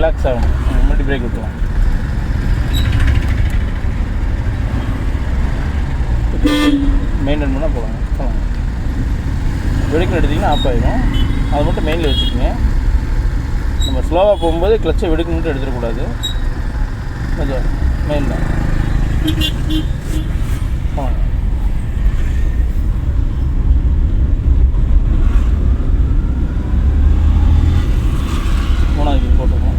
Relax ஆகணும். முன்னாடி break விட்டுலாம். மெயின்டைன் பண்ணால் போகலாம். வெடிக்கல் எடுத்திங்கன்னா ஆஃப் ஆகிடும். அதை மட்டும் மெயினில் வச்சுக்கோங்க. நம்ம ஸ்லோவாக போகும்போது கிளச்சை வெடிக்க மட்டும் எடுத்துடக்கூடாது. கொஞ்சம் மெயினில் போகலாம். மூணாவது போட்டுருக்கோம்.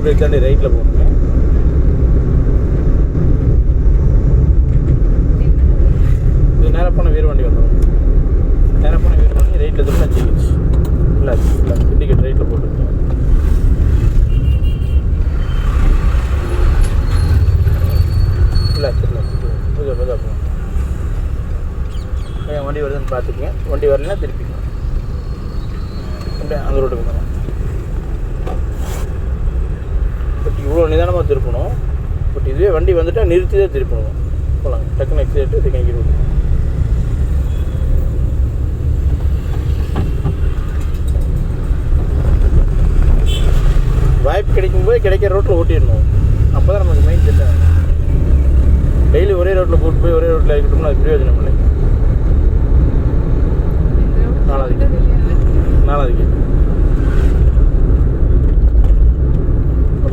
பிரேக் தாண்டி ரைட்டில் போகணுங்க. இது நேராக போன வீர வண்டி வந்துடும். நேராக போன வீர வண்டி ரைட்டில் திரும்ப சேஞ்ச் இல்லை இல்லை இண்டிகேட் ரைட்டில் போட்டுருக்கோம். இல்லை இல்லை புது புதாக போகும். வண்டி வருதுன்னு பார்த்துக்குங்க. வண்டி வரலைன்னா திருப்பிக்கணும். அப்படியே அந்த ரோட்டுக்கு போகணும். பட் இவ்வளோ நிதானமாக திருப்பணும். பட் இதுவே வண்டி வந்துட்டால் நிறுத்தி தான் திருப்பணும். போகலாம். டக்குன்னு எக்ஸிலேட்டர் செகண்ட் கீர் விடணும். வாய்ப்பு கிடைக்கும்போது கிடைக்கிற ரோட்டில் ஓட்டிடணும். அப்போ தான் நமக்கு மைண்ட் செட் ஆகும். டெய்லி ஒரே ரோட்டில் கூப்பிட்டு போய் ஒரே ரோட்டில் இருக்கட்டும்னா அது பிரயோஜனம் இல்லை. நாலாவது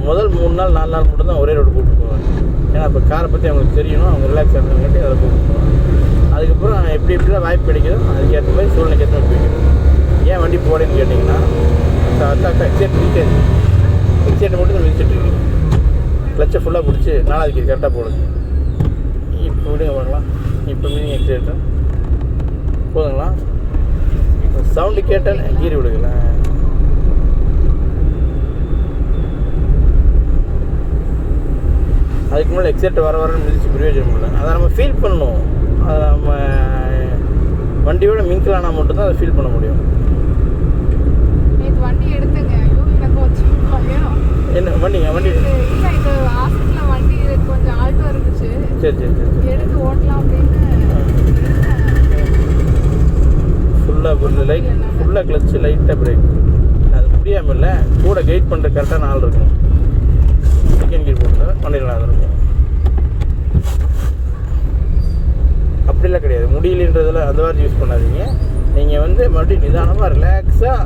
முதல் 3 நாள் 4 நாள் மட்டும் தான் ஒரே ரோடு கூப்பிட்டு போவாங்க. ஏன்னா இப்போ காரை பற்றி அவங்களுக்கு தெரியணும். அவங்க ரிலாக்ஸ் ஆகணுங்காட்டி அதை கூப்பிட்டு போவாங்க. அதுக்கப்புறம் எப்படிலாம் வாய்ப்பு கிடைக்குதோ அதுக்கேற்ற மாதிரி சூழ்நிலைக்கு ஏற்ற மாதிரி போய்க்கணும். ஏன் வண்டி போடேன்னு கேட்டிங்கன்னா எக்ஸைட் மட்டும் தான் மிதிச்சிட்ருக்கு. கிளச்சை ஃபுல்லாக பிடிச்சி 4வது கீர் கரெக்டாக போடுங்க. இப்போ விடுங்க பார்க்கலாம். இப்போ மீனிங் எக்ஸைட்டர் போதுங்களா? சவுண்டு கேட்டால் கீர் விடுங்களா? அதுக்கு முன்னாடி எக்ஸைட் வரன்னு மிதிச்சு பிரயோஜனம் இல்லை. அதை நம்ம ஃபீல் பண்ணணும். அதை நம்ம வண்டியோட மிங்கிள் ஆனால் மட்டும்தான் அதை ஃபீல் பண்ண முடியும். வண்டி எடுத்துங்க. என்ன வண்டிங்க? வண்டி ஹாஸ்பிட்டலில் வண்டி கொஞ்சம் ஆல்ட்டோ இருந்துச்சு. சரி சரி சரி எடுத்து ஓட்டலாம் அப்படின்னு ஃபுல்லாக கிளச்சு லைட்டாக பிரேக். அது முடியாமல் இல்லை. கூட கைட் பண்ணுற கரெக்டான ஆள் இருக்கணும். செகண்ட் கீர் போட்டு பண்ணிடலாம். அது இருக்கும். அப்படிலாம் கிடையாது. முடியலன்றதில் அந்த மாதிரி யூஸ் பண்ணாதீங்க. நீங்கள் மறுபடியும் நிதானமாக ரிலாக்ஸாக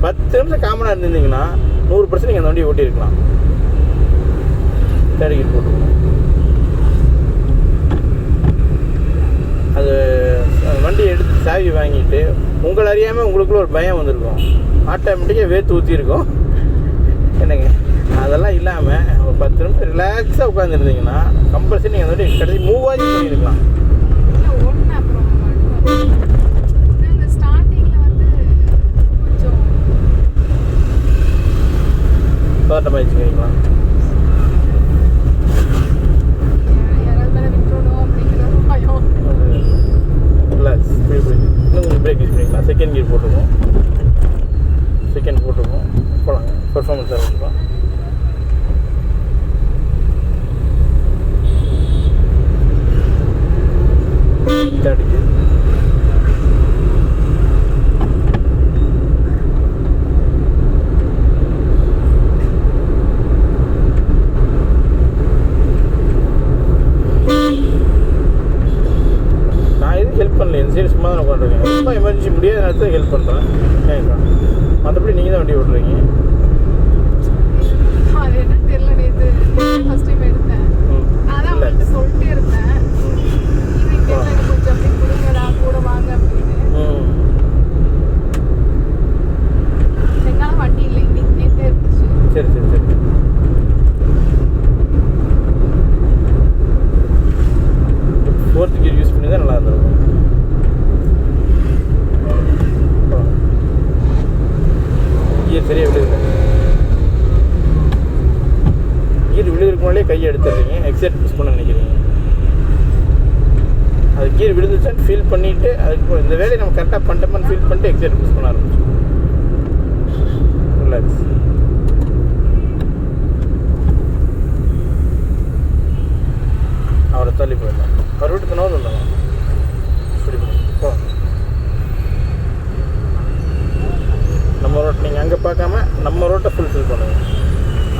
10 நிமிஷம் காமனாக இருந்திருந்தீங்கன்னா 100% நீங்கள் அந்த வண்டியை ஓட்டியிருக்கலாம். தேர்ட் கீர் போட்டுக்கணும். அது வண்டியை எடுத்து சாவி வாங்கிட்டு உங்களை அறியாமல் உங்களுக்குள்ள ஒரு பயம் வந்திருக்கும். ஆட்டோமேட்டிக்காக வேர்த்து ஊற்றிருக்கும். என்னங்க அதெல்லாம் இல்லாமல் ஒரு 10 நிமிஷம் ரிலாக்ஸாக உட்காந்துருந்தீங்கன்னா கம்பல்சரி நீங்கள் வந்து கடைசி மூவ் ஆகி பண்ணியிருக்கலாம். பதட்டமாக வச்சுக்கிறீங்களா? ரிலாக்ஸ். இன்னும் கொஞ்சம் பிரேக் யூஸ் பண்ணிக்கலாம். செகண்ட் கீர் போட்டுருவோம். செகண்ட் போட்டுருவோம். போகலாங்க. பெர்ஃபார்மன்ஸாக வச்சுக்கலாம். தேர்ட் கீர். ஹெல்ப் பண்ணல. இந்த சைடு சும்மா தான் உட்காந்துருக்கேன். ரொம்ப எமர்ஜென்சி முடியாத நேரத்தில் ஹெல்ப் பண்ணுறேன். ஏங்கா மற்றபடி நீங்கள் தான் வண்டி ஓட்டுறீங்க. அது என்ன தெரியல. நேற்று ஃபர்ஸ்ட் டைம் எடுத்தேன். அதான் உங்களுக்கு சொல்லிட்டே இருந்தேன். ஈவினிங் கொஞ்சம் அப்படி கொடுங்கடா கூட வாங்க அப்படின்னு. எங்களால் வண்டி இல்லை. இன்னைக்கு நேற்றே இருந்துச்சு. சரி சரி சரி. விழுகிறதுக்கு முன்னாடியே கையை எடுத்துடுறீங்க, எக்ஸைட் புஷ் பண்ண நினைக்கிறீங்க. அது கீழே விழுந்துச்சான்னு ஃபீல் பண்ணிவிட்டு அதுக்கு இந்த வேலையை நம்ம கரெக்டாக பண்ணிட்டோம்னு ஃபீல் பண்ணிட்டு எக்ஸைட் புஷ் பண்ண ஆரம்பிச்சோம். ரிலாக்ஸ். அவரை தள்ளி போயிடலாம். அவர் வீட்டுக்கு நோது வந்தாங்க. சரி போ. நம்ம ரோட் நீங்கள் அங்கே பார்க்காம நம்ம ரோட்டை ஃபுல்ஃபில் பண்ணுங்கள்.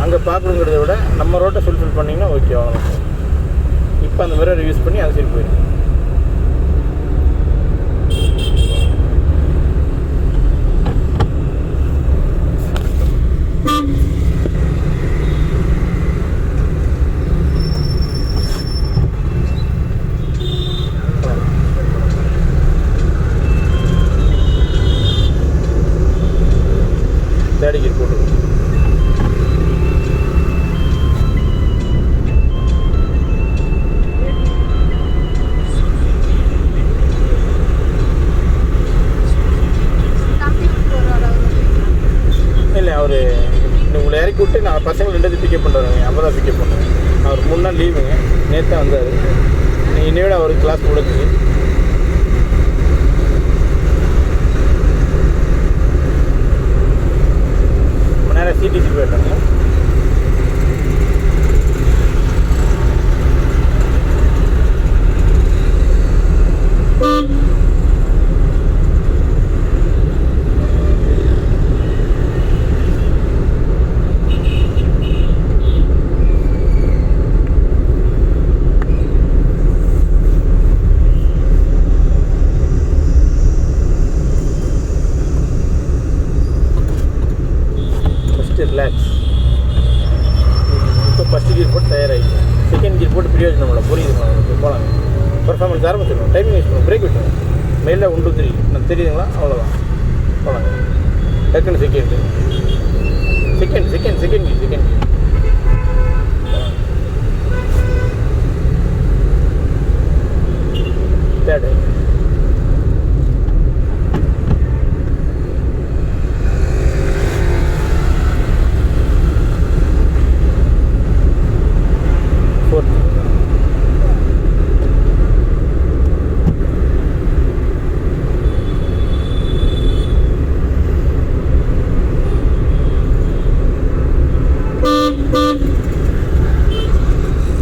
அங்கே பார்க்கணுங்கிறத விட நம்ம ரோட்டை ஃபுல்ஃபில் பண்ணிங்கன்னா ஓகே அவ்வளோதான். இப்போ அந்த மிரர் யூஸ் பண்ணி அது சரி போயிடும். தேடிக்கிட்டு போட்டு இல்லை அவர் உங்களை இறக்கி விட்டு நான் பசங்களை 2 பிக்கப் பண்ணுறேங்க. அப்போ தான் பிக்கப் பண்ணுவேன். அவர் 3 நாள் லீவுங்க. நேற்று தான் வந்தார். இன்னையோட அவருக்கு கிளாஸ் முடிஞ்சுது. நேராக சிடிசி போயிட்டாங்க. ரிலாக்ஸ். இப்போ ஃபஸ்ட்டு கீர் போட்டு தயாராகிடும். செகண்ட் கீர் போட்டு பிரயோஜனம் இல்லை. புரியுதுங்களா உங்களுக்கு? போகலாங்க. பர்ஃபார்மன்ஸ் ஆரம்பிச்சிடணும். டைமிங் யூஸ் பண்ணுவோம். பிரேக் விட்டுருவோம். மெயிலில் 1 2 3 நான் தெரியுதுங்களா? அவ்வளோதான். போகலாங்க. டக்குன்னு செகண்ட் கீர் தேர்டு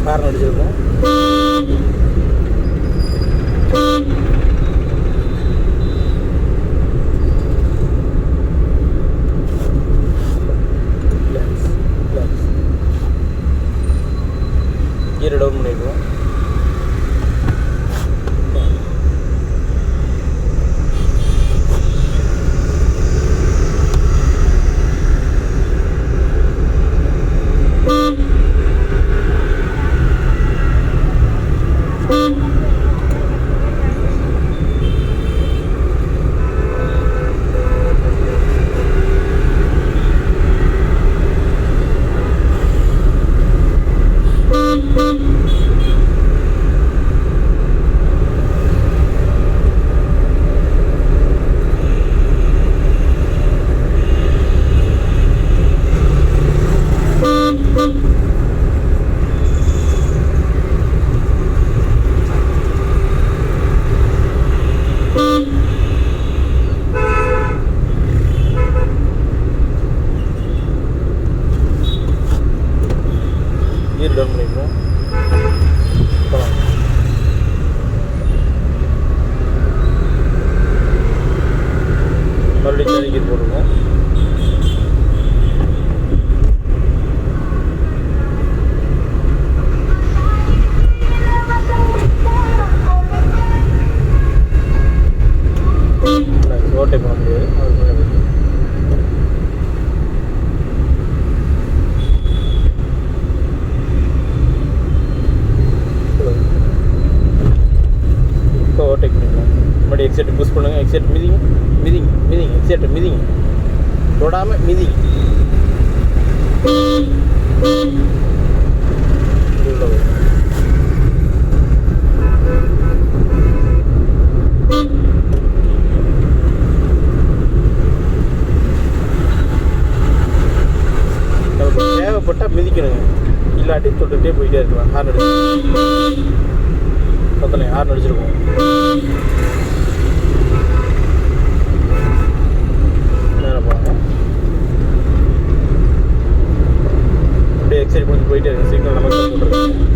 காரணம் அடிச்சிருக்கோம். கீரை டவுன் பண்ணிடுவோம். கீர் டவுன் பண்ணிடுவோம். மறுபடியும் தனி கீர் போட்டுருவோம். ஓட்டை பண்ண முடியாது. இப்போ ஓவர்டேக் பண்ணிக்கலாம். மறுபடியும் எக்ஸைட் புஷ் பண்ணுங்கள். எக்ஸைட் மிதிங்க எக்ஸைட் மிதிங்க. தொடாமல் மிதிங்க. நமக்கு பட்டால் மிதிக்கணுங்க, இல்லாட்டி தொட்டுக்கிட்டே போயிட்டே இருக்கலாம். ஹார்ன் அடிச்சு பத்தனை ஹார்ன் அடிச்சிருக்கோம். நேரம் போவாங்க, அப்படியே எக்ஸைட் பண்ணி போயிட்டே இருக்கு. சிக்னல் நமக்கு போட்டுருக்கு.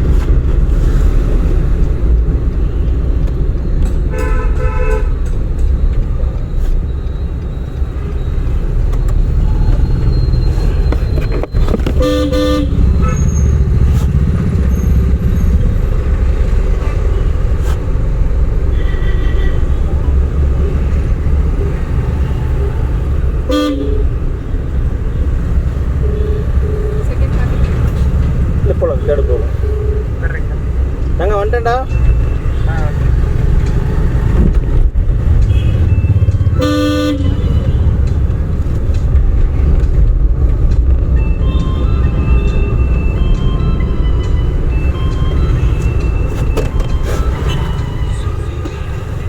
நாங்கள் வந்துட்டேன்டா.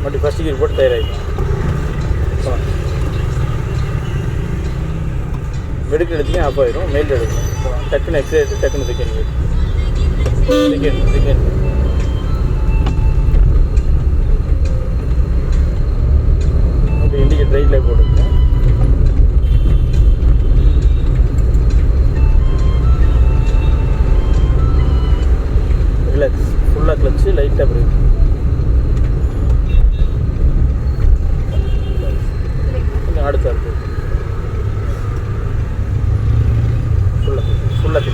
வண்டி ஃபஸ்ட்டு கீர் போட்டு தயாராகிடும். வெடுக்கு எடுத்தீங்க ஆஃப் ஆகிடும். மெயில் எடுக்கணும். டக்குன்னு எக்ஸைட், டக்குன்னு செகண்ட் அப்படி இண்டிகேட் ரைட்டில் போட்டுருக்கேன். ரிலாக்ஸ், ஃபுல்லாக கிளச்சு, லைட்டாக பிரேக். அடுத்து ஃபுல்லாக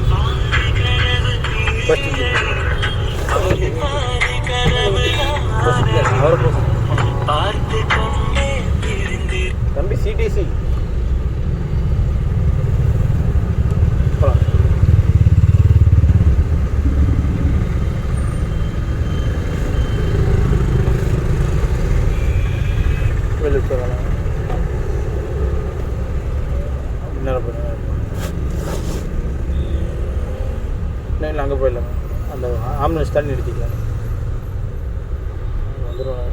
தம்பி சிடிசி இல்லை அங்கே போயிடலாம். அந்த ஆம்புலன்ஸ் தண்ணி நிறுத்திக்கலாம். வந்துடும்,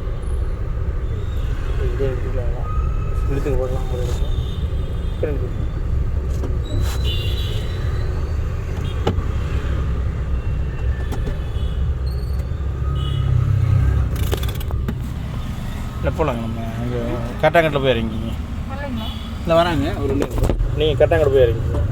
இதே நிறுத்திக்கலாம். நிறுத்துக்கு போடலாம். ஒரு நிமிஷம் இல்லை போகலாங்க. நம்ம அங்கே கட்டாங்கட்டில் போய் இறங்கிங்க. இல்லை வராங்க ஒரு நீங்கள் கட்டாங்கட்டை போய் இறங்கிங்க.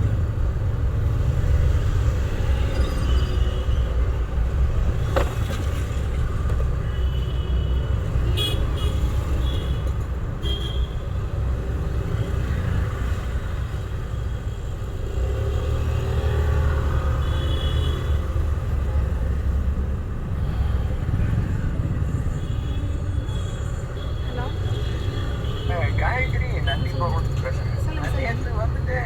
காயத்ரி நன்றி வந்துட்டு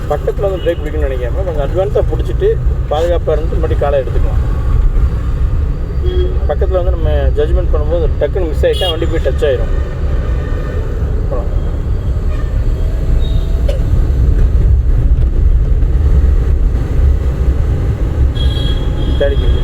பக்கத்தில் வந்து பிரேக் பிடிக்கணும்னு நினைக்காம கொஞ்சம் அட்வான்ஸாக பிடிச்சிட்டு பாதுகாப்பாக இருந்து மறுபடியும் காலை எடுத்துக்கலாம். பக்கத்தில் வந்து நம்ம ஜட்ஜ்மெண்ட் பண்ணும்போது டக்குன்னு மிஸ் ஆகிட்டா வண்டி போய் டச் ஆயிரும். கிடைக்குது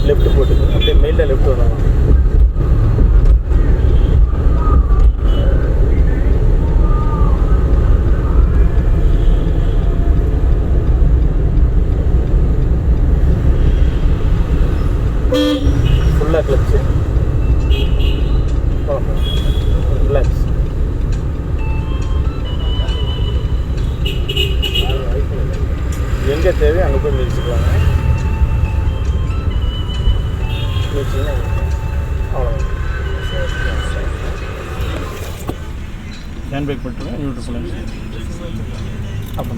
லெஃப்ட் போட்டுக்கு அப்படியே மெயிலில் லெஃப்ட் வரலாம். ஃபுல்லாக கிளச்சு ரிலாக்ஸ். எங்கே தேவையோ அங்கே போய் மிதிச்சுக்கலாங்க. அவ்வளோதான். ஹேண்ட் பிரேக் பண்ணிட்டு நியூட்ரல் பண்ணி அப்போ